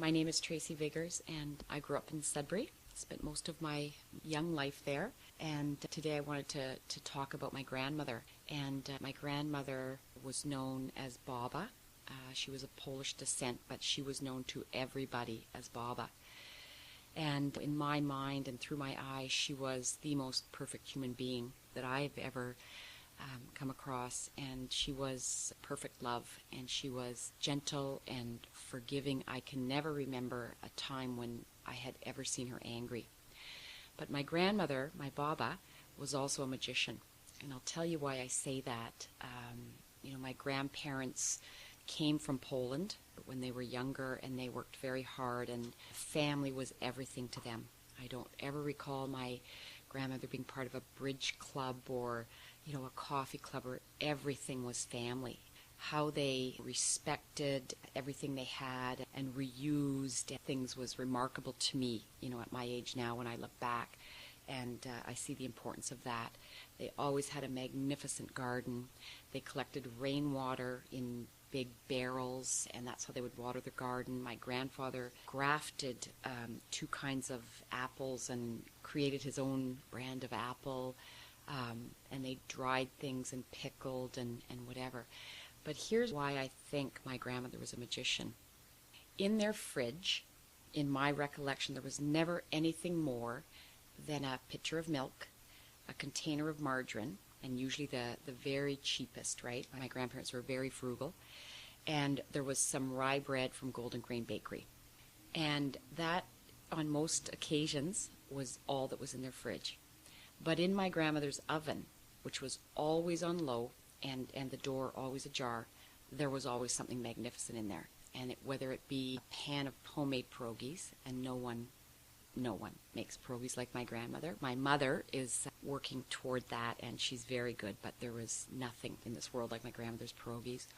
My name is Tracey Vigars, and I grew up in Sudbury. Spent most of my young life there, and today I wanted to talk about my grandmother. And my grandmother was known as Baba. She was of Polish descent, but she was known to everybody as Baba. And in my mind and through my eyes, she was the most perfect human being that I've ever come across. And she was perfect love, and she was gentle and forgiving. I can never remember a time when I had ever seen her angry. But my grandmother, my Baba, was also a magician. And I'll tell you why I say that. My grandparents came from Poland when they were younger, and they worked very hard, and family was everything to them. I don't ever recall my grandmother being part of a bridge club or, a coffee club, or everything was family. How they respected everything they had and reused things was remarkable to me, at my age now when I look back, and I see the importance of that. They always had a magnificent garden. They collected rainwater in big barrels, and that's how they would water their garden. My grandfather grafted 2 kinds of apples and created his own brand of apple, and they dried things and pickled and whatever. But here's why I think my grandmother was a magician. In their fridge, in my recollection, there was never anything more than a pitcher of milk, a container of margarine, and usually the very cheapest, right? My grandparents were very frugal. And there was some rye bread from Golden Grain Bakery. And that, on most occasions, was all that was in their fridge. But in my grandmother's oven, which was always on low and the door always ajar, there was always something magnificent in there. And whether it be a pan of homemade pierogies, and no one makes pierogies like my grandmother. My mother is working toward that, and she's very good, but there was nothing in this world like my grandmother's pierogies.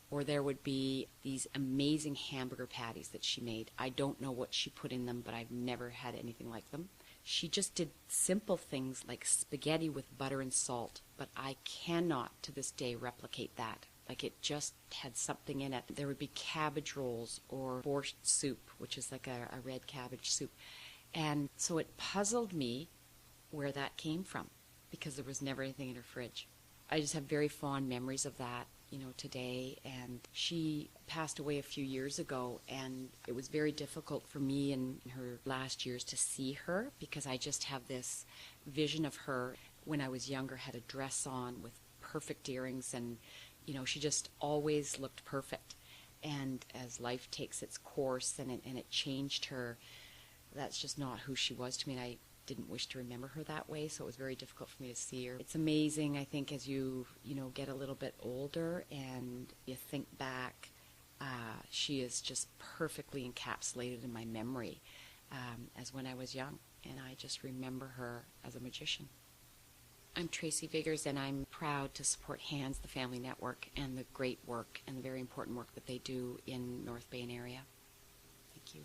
Or there would be these amazing hamburger patties that she made. I don't know what she put in them, but I've never had anything like them. She just did simple things like spaghetti with butter and salt, but I cannot to this day replicate that. Like, it just had something in it. There would be cabbage rolls or borscht soup, which is like a red cabbage soup. And so it puzzled me where that came from, because there was never anything in her fridge. I just have very fond memories of that, today. And she passed away a few years ago, and it was very difficult for me in her last years to see her, because I just have this vision of her when I was younger, had a dress on with perfect earrings, and she just always looked perfect. And as life takes its course and it changed her, that's just not who she was to me, and I didn't wish to remember her that way, so it was very difficult for me to see her. It's amazing, I think, as you get a little bit older and you think back, she is just perfectly encapsulated in my memory as when I was young, and I just remember her as a magician. I'm Tracey Vigars, and I'm proud to support Hands the Family Network and the great work and the very important work that they do in North Bay and area. Thank you.